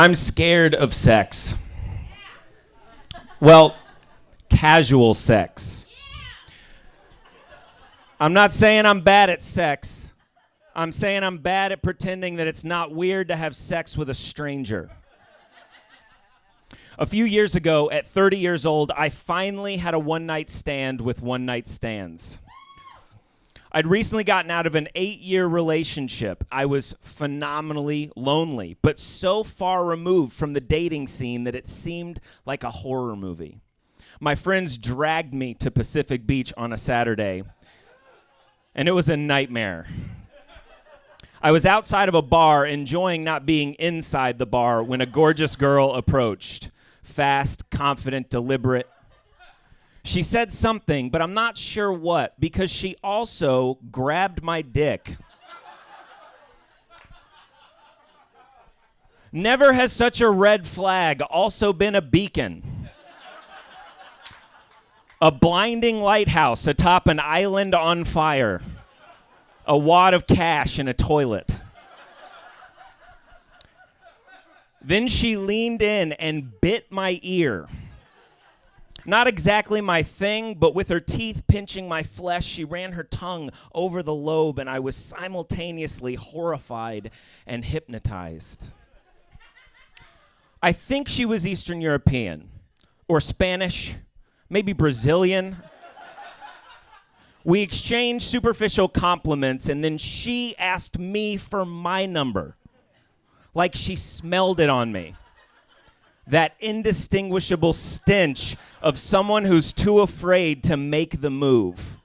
I'm scared of sex. Well, casual sex. I'm not saying I'm bad at sex. I'm saying I'm bad at pretending that it's not weird to have sex with a stranger. A few years ago, at 30 years old, I finally had a one-night stand with one-night stands. I'd recently gotten out of an 8-year relationship. I was phenomenally lonely, but so far removed from the dating scene that it seemed like a horror movie. My friends dragged me to Pacific Beach on a Saturday, and it was a nightmare. I was outside of a bar enjoying not being inside the bar when a gorgeous girl approached. Fast, confident, deliberate. She said something, but I'm not sure what, because she also grabbed my dick. Never has such a red flag also been a beacon. A blinding lighthouse atop an island on fire. A wad of cash in a toilet. Then she leaned in and bit my ear. Not exactly my thing, but with her teeth pinching my flesh, she ran her tongue over the lobe, and I was simultaneously horrified and hypnotized. I think she was Eastern European, or Spanish, maybe Brazilian. We exchanged superficial compliments, and then she asked me for my number, like she smelled it on me. That indistinguishable stench of someone who's too afraid to make the move.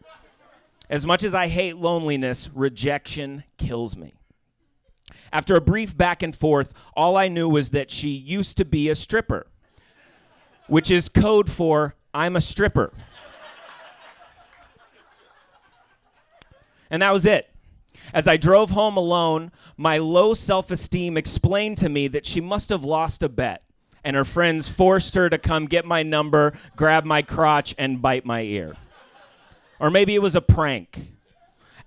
As much as I hate loneliness, rejection kills me. After a brief back and forth, all I knew was that she used to be a stripper, which is code for I'm a stripper. And that was it. As I drove home alone, my low self-esteem explained to me that she must have lost a bet, and her friends forced her to come get my number, grab my crotch, and bite my ear. Or maybe it was a prank.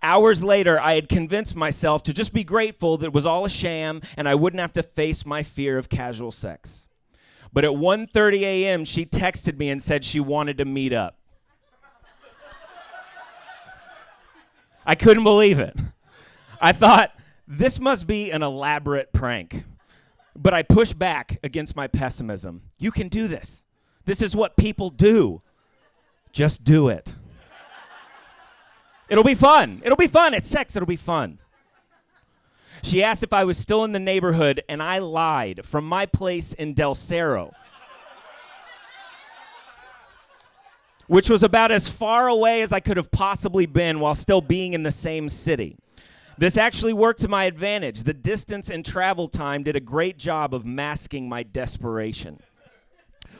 Hours later, I had convinced myself to just be grateful that it was all a sham and I wouldn't have to face my fear of casual sex. But at 1:30 a.m., she texted me and said she wanted to meet up. I couldn't believe it. I thought, this must be an elaborate prank. But I pushed back against my pessimism. You can do this. This is what people do. Just do it. It'll be fun. It'll be fun. It's sex. It'll be fun. She asked if I was still in the neighborhood, and I lied from my place in Del Cerro, which was about as far away as I could have possibly been while still being in the same city. This actually worked to my advantage. The distance and travel time did a great job of masking my desperation.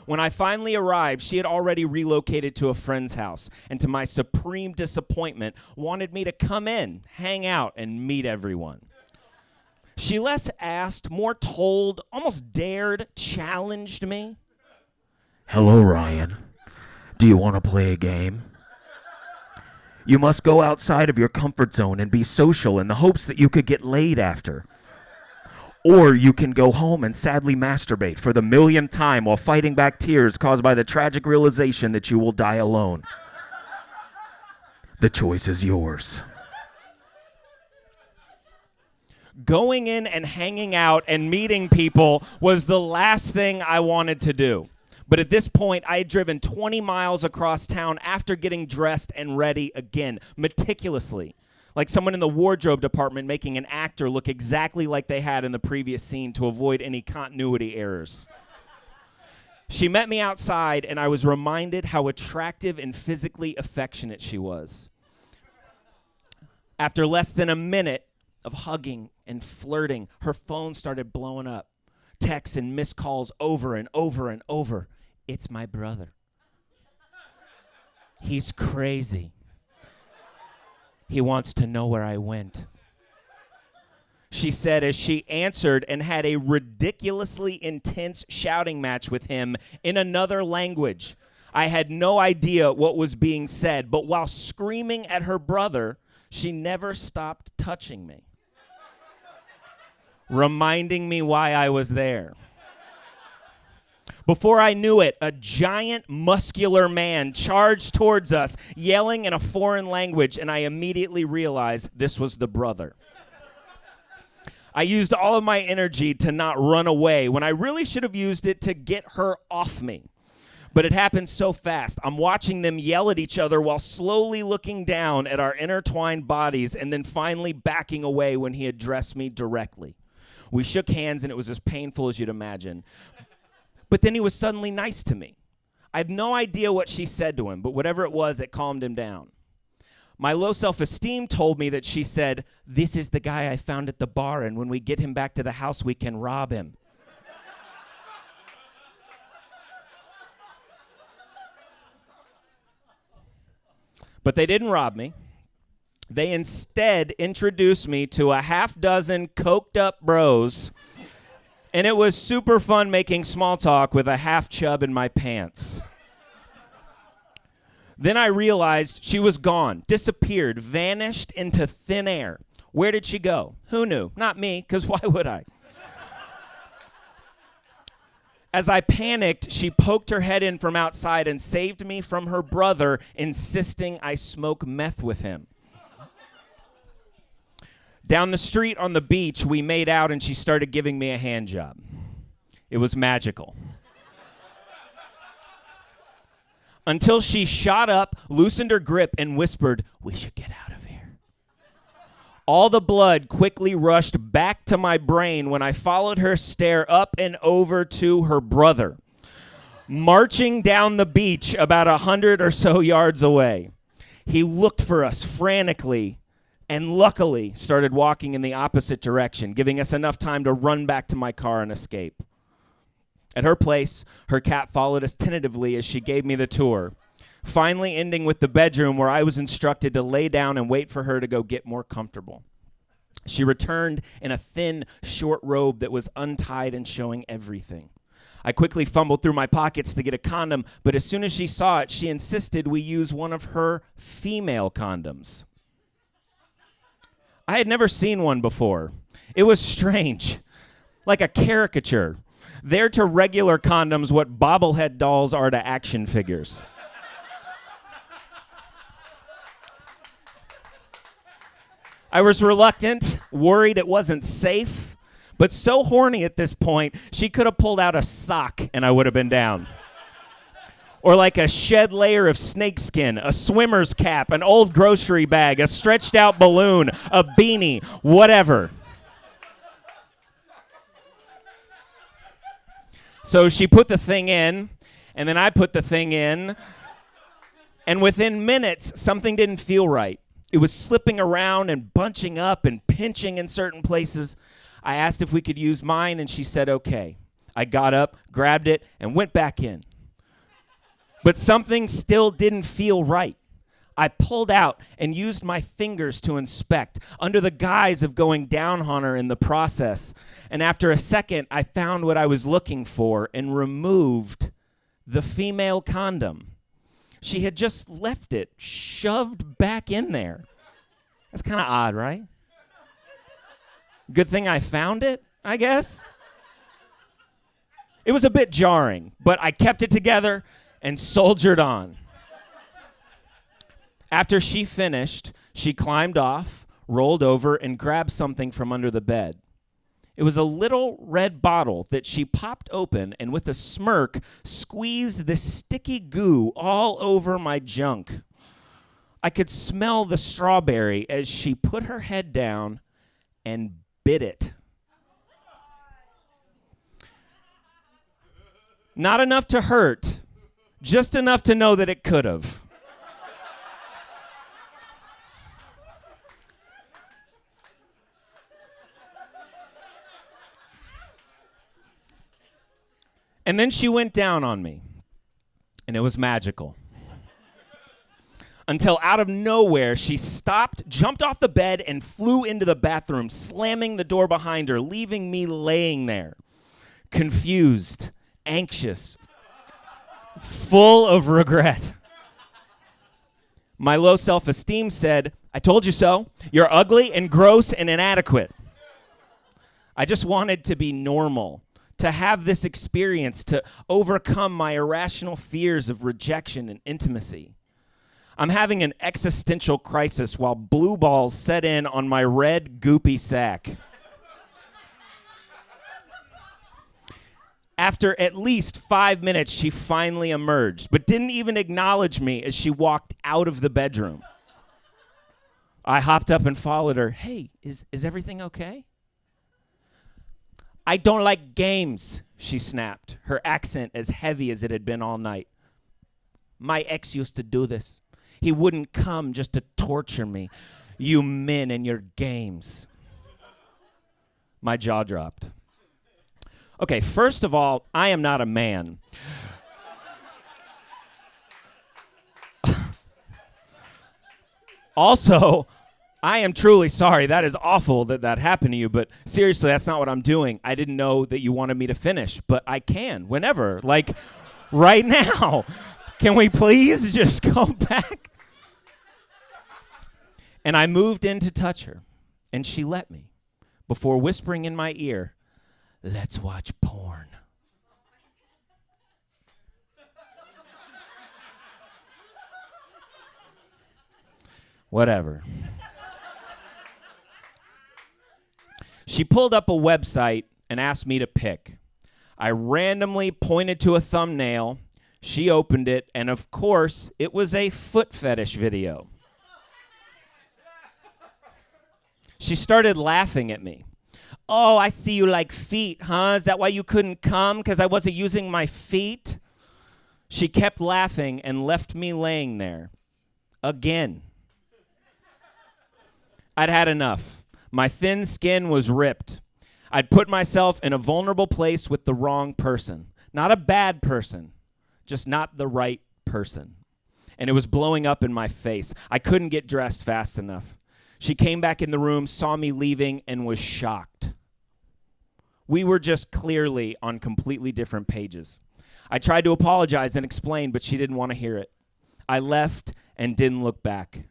When I finally arrived, she had already relocated to a friend's house, and to my supreme disappointment, wanted me to come in, hang out, and meet everyone. She less asked, more told, almost dared, challenged me. Hello, Ryan. Do you want to play a game? You must go outside of your comfort zone and be social in the hopes that you could get laid after. Or you can go home and sadly masturbate for the millionth time while fighting back tears caused by the tragic realization that you will die alone. The choice is yours. Going in and hanging out and meeting people was the last thing I wanted to do. But at this point, I had driven 20 miles across town after getting dressed and ready again, meticulously, like someone in the wardrobe department making an actor look exactly like they had in the previous scene to avoid any continuity errors. She met me outside, and I was reminded how attractive and physically affectionate she was. After less than a minute of hugging and flirting, her phone started blowing up. Texts and missed calls over and over and over. It's my brother. He's crazy. He wants to know where I went. She said as she answered and had a ridiculously intense shouting match with him in another language. I had no idea what was being said, but while screaming at her brother, she never stopped touching me, reminding me why I was there. Before I knew it, a giant, muscular man charged towards us, yelling in a foreign language, and I immediately realized this was the brother. I used all of my energy to not run away when I really should have used it to get her off me. But it happened so fast. I'm watching them yell at each other while slowly looking down at our intertwined bodies and then finally backing away when he addressed me directly. We shook hands, and it was as painful as you'd imagine. But then he was suddenly nice to me. I have no idea what she said to him, but whatever it was, it calmed him down. My low self-esteem told me that she said, "This is the guy I found at the bar, and when we get him back to the house, we can rob him." But they didn't rob me. They instead introduced me to a half dozen coked-up bros, and it was super fun making small talk with a half chub in my pants. Then I realized she was gone, disappeared, vanished into thin air. Where did she go? Who knew? Not me, because why would I? As I panicked, she poked her head in from outside and saved me from her brother, insisting I smoke meth with him. Down the street on the beach, we made out and she started giving me a hand job. It was magical. Until she shot up, loosened her grip, and whispered, "We should get out of here." All the blood quickly rushed back to my brain when I followed her stare up and over to her brother, marching down the beach about 100 or so yards away. He looked for us frantically and luckily started walking in the opposite direction, giving us enough time to run back to my car and escape. At her place, her cat followed us tentatively as she gave me the tour, finally ending with the bedroom where I was instructed to lay down and wait for her to go get more comfortable. She returned in a thin, short robe that was untied and showing everything. I quickly fumbled through my pockets to get a condom, but as soon as she saw it, she insisted we use one of her female condoms. I had never seen one before. It was strange, like a caricature. They're to regular condoms what bobblehead dolls are to action figures. I was reluctant, worried it wasn't safe, but so horny at this point, she could have pulled out a sock and I would have been down. Or like a shed layer of snakeskin, a swimmer's cap, an old grocery bag, a stretched out balloon, a beanie, whatever. So she put the thing in, and then I put the thing in, and within minutes, something didn't feel right. It was slipping around and bunching up and pinching in certain places. I asked if we could use mine, and she said okay. I got up, grabbed it, and went back in. But something still didn't feel right. I pulled out and used my fingers to inspect, under the guise of going down on her in the process. And after a second, I found what I was looking for and removed the female condom. She had just left it shoved back in there. That's kind of odd, right? Good thing I found it, I guess. It was a bit jarring, but I kept it together and soldiered on. After she finished, she climbed off, rolled over, and grabbed something from under the bed. It was a little red bottle that she popped open and with a smirk squeezed the sticky goo all over my junk. I could smell the strawberry as she put her head down and bit it. Not enough to hurt, just enough to know that it could have. And then she went down on me, and it was magical. Until out of nowhere, she stopped, jumped off the bed, and flew into the bathroom, slamming the door behind her, leaving me laying there, confused, anxious, full of regret. My low self-esteem said, "I told you so. You're ugly and gross and inadequate." I just wanted to be normal, to have this experience, to overcome my irrational fears of rejection and intimacy. I'm having an existential crisis while blue balls set in on my red, goopy sack. After at least 5 minutes, she finally emerged, but didn't even acknowledge me as she walked out of the bedroom. I hopped up and followed her. Hey, is everything okay? I don't like games, she snapped, her accent as heavy as it had been all night. My ex used to do this. He wouldn't come just to torture me. You men and your games. My jaw dropped. Okay, first of all, I am not a man. Also, I am truly sorry. That is awful that happened to you, but seriously, that's not what I'm doing. I didn't know that you wanted me to finish, but I can whenever, like right now. Can we please just go back? And I moved in to touch her, and she let me, before whispering in my ear, let's watch porn. Whatever. She pulled up a website and asked me to pick. I randomly pointed to a thumbnail. She opened it, and of course, it was a foot fetish video. She started laughing at me. Oh, I see you like feet, huh? Is that why you couldn't come? Because I wasn't using my feet? She kept laughing and left me laying there. Again. I'd had enough. My thin skin was ripped. I'd put myself in a vulnerable place with the wrong person. Not a bad person, just not the right person. And it was blowing up in my face. I couldn't get dressed fast enough. She came back in the room, saw me leaving, and was shocked. We were just clearly on completely different pages. I tried to apologize and explain, but she didn't want to hear it. I left and didn't look back.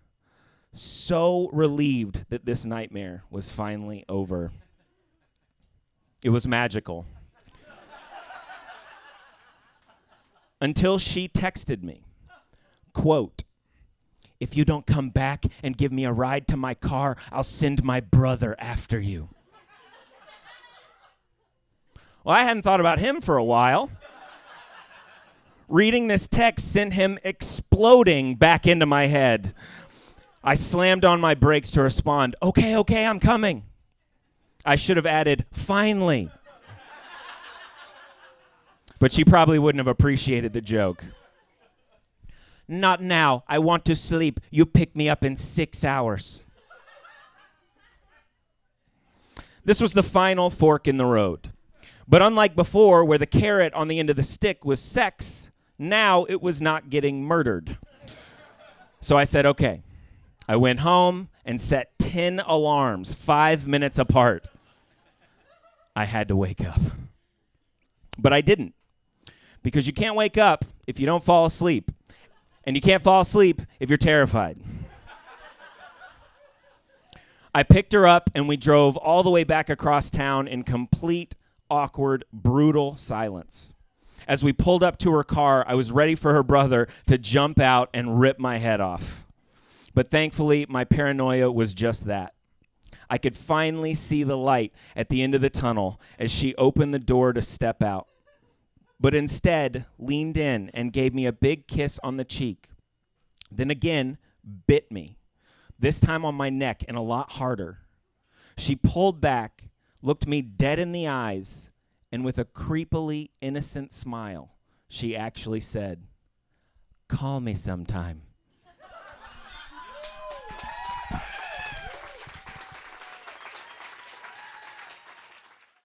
So relieved that this nightmare was finally over. It was magical. Until she texted me, quote, if you don't come back and give me a ride to my car, I'll send my brother after you. Well, I hadn't thought about him for a while. Reading this text sent him exploding back into my head. I slammed on my brakes to respond, okay, I'm coming. I should have added, finally. But she probably wouldn't have appreciated the joke. Not now. I want to sleep. You pick me up in 6 hours. This was the final fork in the road. But unlike before, where the carrot on the end of the stick was sex, now it was not getting murdered. So I said, okay. I went home and set 10 alarms, 5 minutes apart. I had to wake up. But I didn't. Because you can't wake up if you don't fall asleep. And you can't fall asleep if you're terrified. I picked her up and we drove all the way back across town in complete, awkward, brutal silence. As we pulled up to her car, I was ready for her brother to jump out and rip my head off. But thankfully, my paranoia was just that. I could finally see the light at the end of the tunnel as she opened the door to step out. But instead leaned in and gave me a big kiss on the cheek. Then again, bit me, this time on my neck and a lot harder. She pulled back, looked me dead in the eyes, and with a creepily innocent smile, she actually said, call me sometime.